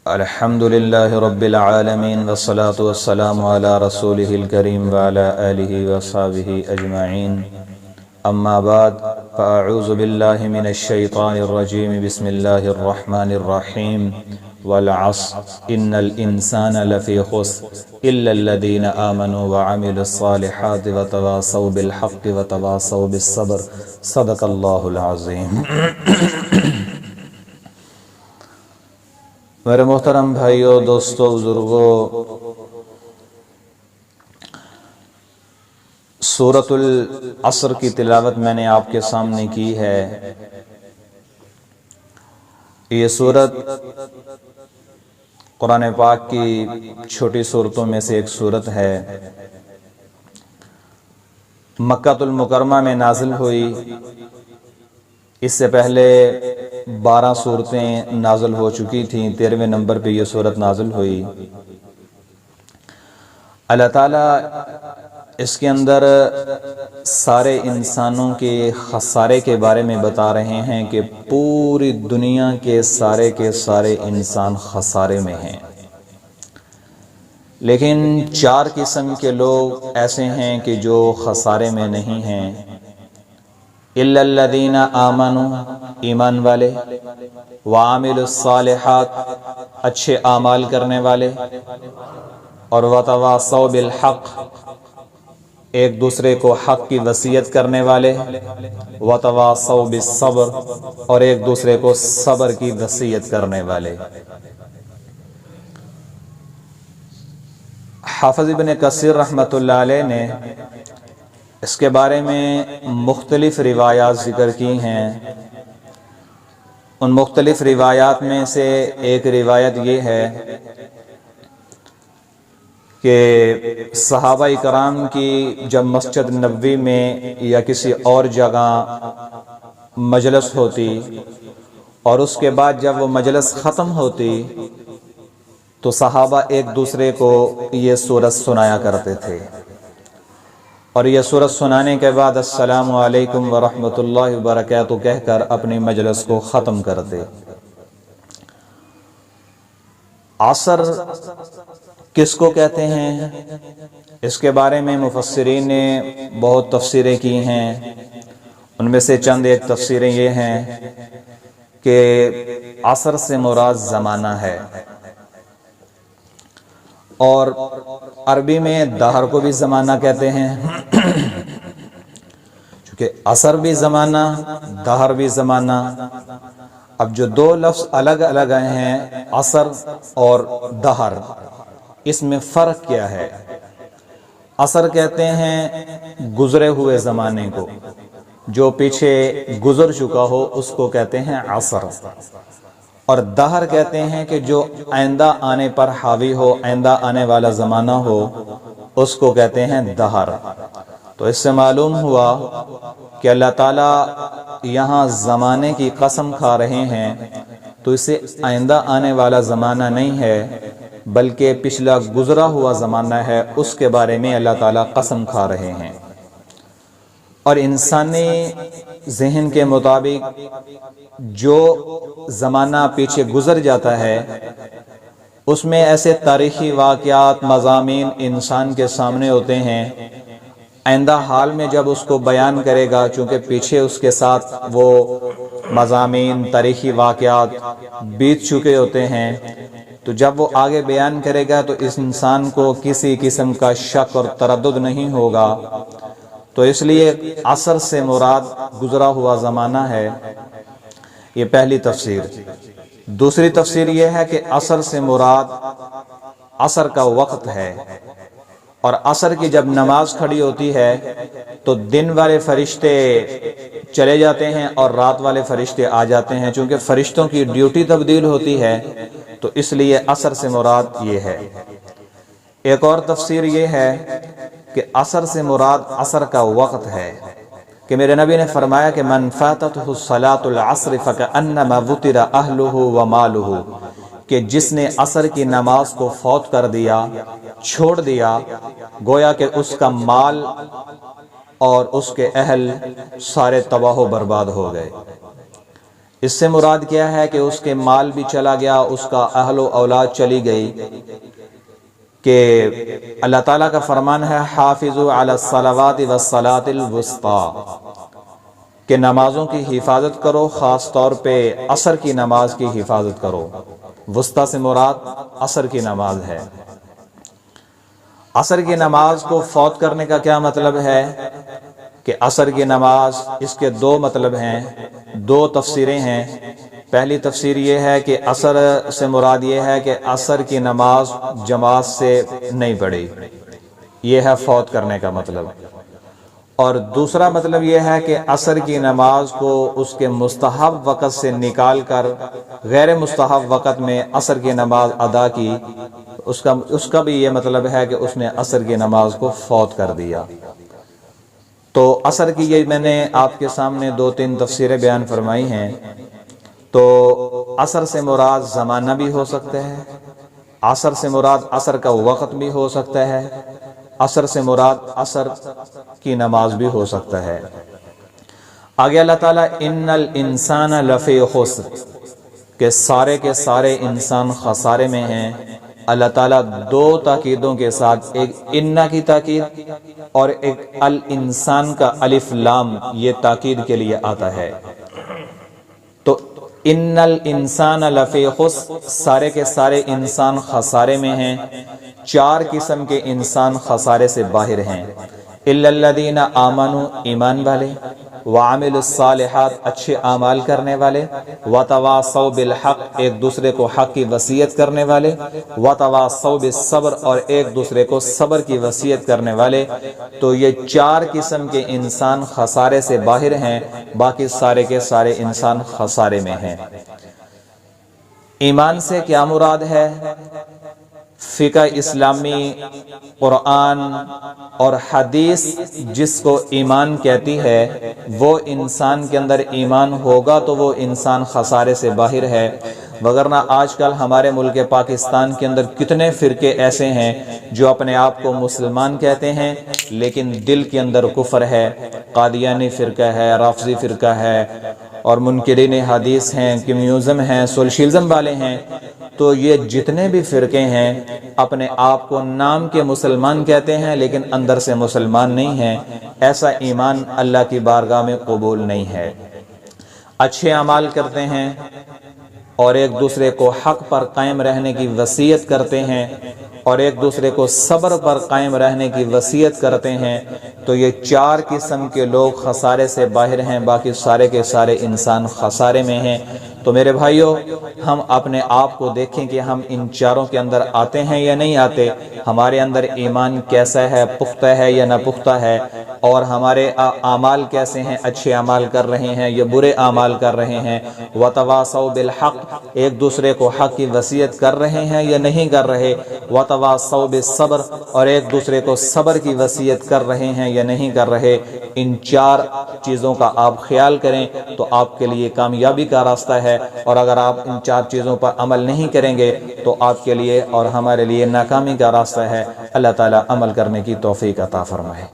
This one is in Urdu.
الحمد لله رب العالمين والصلاة والسلام على رسوله الكريم وعلى آله وصحبه أجمعين أما بعد فأعوذ بالله من الشيطان الرجيم بسم الله الرحمن الرحيم والعصر إن الإنسان لفي خسر إلا الذين آمنوا وعملوا الصالحات وتواصوا بالحق وتواصوا بالصبر صدق الله العظيم۔ میرے محترم بھائیوں، دوستوں، بزرگوں، سورۃ العصر کی تلاوت میں نے آپ کے سامنے کی ہے۔ یہ سورت قرآن پاک کی چھوٹی سورتوں میں سے ایک سورت ہے۔ مکہ المکرمہ میں نازل ہوئی۔ اس سے پہلے 12 سورتیں نازل ہو چکی تھیں، 13ویں نمبر پہ یہ سورت نازل ہوئی۔ اللہ تعالیٰ اس کے اندر سارے انسانوں کے خسارے کے بارے میں بتا رہے ہیں کہ پوری دنیا کے سارے انسان خسارے میں ہیں، لیکن 4 قسم کے لوگ ایسے ہیں کہ جو خسارے میں نہیں ہیں۔ الا الذین آمنوا، ایمان والے، وعملوا الصالحات، اچھے اعمال کرنے والے، اور وتواصوا بالحق، ایک دوسرے کو حق کی وصیت کرنے والے، وتواصوا بالصبر، اور ایک دوسرے کو صبر کی وصیت کرنے والے۔ حافظ ابن کثیر رحمۃ اللہ علیہ نے اس کے بارے میں مختلف روایات ذکر کی ہیں۔ ان مختلف روایات میں سے ایک روایت یہ ہے کہ صحابہ کرام کی جب مسجد نبوی میں یا کسی اور جگہ مجلس ہوتی اور اس کے بعد جب وہ مجلس ختم ہوتی تو صحابہ ایک دوسرے کو یہ سورت سنایا کرتے تھے، اور یہ سورت سنانے کے بعد السلام علیکم ورحمۃ اللہ وبرکاتہ کہہ کر اپنی مجلس کو ختم کرتے۔ عصر کس کو کہتے ہیں، اس کے بارے میں مفسرین نے بہت تفسیریں کی ہیں۔ ان میں سے چند ایک تفسیریں یہ ہیں کہ عصر سے مراد زمانہ ہے، اور عربی میں دہر کو بھی زمانہ کہتے ہیں، چونکہ عصر بھی زمانہ، دہر بھی زمانہ۔ اب جو 2 لفظ الگ الگ ہیں، عصر اور دہر، اس میں فرق کیا ہے؟ عصر کہتے ہیں گزرے ہوئے زمانے کو، جو پیچھے گزر چکا ہو اس کو کہتے ہیں عصر، اور دہر کہتے ہیں کہ جو آئندہ آنے پر حاوی ہو، آئندہ آنے والا زمانہ ہو، اس کو کہتے ہیں دہر۔ تو اس سے معلوم ہوا کہ اللہ تعالیٰ یہاں زمانے کی قسم کھا رہے ہیں، تو اسے آئندہ آنے والا زمانہ نہیں ہے بلکہ پچھلا گزرا ہوا زمانہ ہے، اس کے بارے میں اللہ تعالیٰ قسم کھا رہے ہیں۔ اور انسانی ذہن کے مطابق جو زمانہ پیچھے گزر جاتا ہے اس میں ایسے تاریخی واقعات، مضامین انسان کے سامنے ہوتے ہیں، آئندہ حال میں جب اس کو بیان کرے گا، چونکہ پیچھے اس کے ساتھ وہ مضامین، تاریخی واقعات بیت چکے ہوتے ہیں، تو جب وہ آگے بیان کرے گا تو اس انسان کو کسی قسم کا شک اور تردد نہیں ہوگا۔ تو اس لیے عصر سے مراد گزرا ہوا زمانہ ہے۔ یہ پہلی تفسیر۔ دوسری تفسیر یہ ہے کہ عصر سے مراد عصر کا وقت ہے، اور عصر کی جب نماز کھڑی ہوتی ہے تو دن والے فرشتے چلے جاتے ہیں اور رات والے فرشتے آ جاتے ہیں، چونکہ فرشتوں کی ڈیوٹی تبدیل ہوتی ہے، تو اس لیے عصر سے مراد یہ ہے۔ ایک اور تفسیر یہ ہے کہ عصر سے مراد عصر کا وقت ہے، کہ میرے نبی نے فرمایا کہ من فاتته صلاۃ العصر فکأنما وطر اہلہ ومالہ، کہ جس نے عصر کی نماز کو فوت کر دیا، چھوڑ دیا، گویا کہ اس کا مال اور اس کے اہل سارے تباہ و برباد ہو گئے۔ اس سے مراد کیا ہے کہ اس کے مال بھی چلا گیا، اس کا اہل و اولاد چلی گئی، کہ اللہ تعالیٰ کا فرمان ہے حافظوا علی الصلوات والصلاۃ الوسطی، کہ نمازوں کی حفاظت کرو، خاص طور پہ عصر کی نماز کی حفاظت کرو۔ وسطی سے مراد عصر کی نماز ہے۔ عصر کی نماز کو فوت کرنے کا کیا مطلب ہے کہ عصر کی نماز، اس کے دو مطلب ہیں، دو تفسیریں ہیں۔ پہلی تفسیر یہ ہے کہ عصر سے مراد یہ ہے کہ عصر کی نماز جماعت سے نہیں پڑھی، یہ ہے فوت کرنے کا مطلب۔ اور دوسرا مطلب یہ ہے کہ عصر کی نماز کو اس کے مستحب وقت سے نکال کر غیر مستحب وقت میں عصر کی نماز ادا کی، اس کا بھی یہ مطلب ہے کہ اس نے عصر کی نماز کو فوت کر دیا۔ تو عصر کی یہ میں نے آپ کے سامنے دو تین تفسیریں بیان فرمائی ہیں۔ تو عصر سے مراد زمانہ بھی ہو سکتا ہے، عصر سے مراد عصر کا وقت بھی ہو سکتا ہے، عصر سے مراد عصر کی نماز بھی ہو سکتا ہے۔ آگے اللہ تعالیٰ ان الانسان لفی خسر، کہ سارے کے سارے انسان خسارے میں ہیں۔ اللہ تعالیٰ دو تاکیدوں کے ساتھ، ایک انا کی تاکید اور ایک الانسان کا الف لام، یہ تاکید کے لیے آتا ہے۔ تو ان الانسان لفی خسر، سارے کے سارے انسان خسارے میں ہیں۔ چار قسم کے انسان خسارے سے باہر ہیں۔ الا الذین آمنوا، ایمان والے، وعملوا الصالحات، اچھے اعمال کرنے والے، وتواصوا بالحق، ایک دوسرے کو حق کی وصیت کرنے والے، وتواصوا بالصبر، اور ایک دوسرے کو صبر کی وصیت کرنے والے۔ تو یہ چار قسم کے انسان خسارے سے باہر ہیں، باقی سارے کے سارے انسان خسارے میں ہیں۔ ایمان سے کیا مراد ہے؟ فقہ اسلامی، قرآن اور حدیث جس کو ایمان کہتی ہے، وہ انسان کے اندر ایمان ہوگا تو وہ انسان خسارے سے باہر ہے۔ وگرنہ آج کل ہمارے ملک پاکستان کے اندر کتنے فرقے ایسے ہیں جو اپنے آپ کو مسلمان کہتے ہیں لیکن دل کے اندر کفر ہے۔ قادیانی فرقہ ہے، رافضی فرقہ ہے، اور منکرین حدیث ہیں، کمیوزم ہیں، سوشلزم والے ہیں۔ تو یہ جتنے بھی فرقے ہیں اپنے آپ کو نام کے مسلمان کہتے ہیں لیکن اندر سے مسلمان نہیں ہیں۔ ایسا ایمان اللہ کی بارگاہ میں قبول نہیں ہے۔ اچھے اعمال کرتے ہیں اور ایک دوسرے کو حق پر قائم رہنے کی وصیت کرتے ہیں اور ایک دوسرے کو صبر پر قائم رہنے کی وصیت کرتے ہیں، تو یہ چار قسم کے لوگ خسارے سے باہر ہیں، باقی سارے کے سارے انسان خسارے میں ہیں۔ تو میرے بھائیوں، ہم اپنے آپ کو دیکھیں کہ ہم ان چاروں کے اندر آتے ہیں یا نہیں آتے، ہمارے اندر ایمان کیسا ہے، پختہ ہے یا نہ پختہ ہے، اور ہمارے اعمال کیسے ہیں، اچھے اعمال کر رہے ہیں یا برے اعمال کر رہے ہیں۔ وتواصوا بالحق، ایک دوسرے کو حق کی وصیت کر رہے ہیں یا نہیں کر رہے۔ وتواصوا بالصبر، اور ایک دوسرے کو صبر کی وصیت کر رہے ہیں یا نہیں کر رہے۔ ان چار چیزوں کا آپ خیال کریں تو آپ کے لیے کامیابی کا راستہ ہے، اور اگر آپ ان چار چیزوں پر عمل نہیں کریں گے تو آپ کے لیے اور ہمارے لیے ناکامی کا راستہ ہے۔ اللہ تعالیٰ عمل کرنے کی توفیق عطا فرمائے۔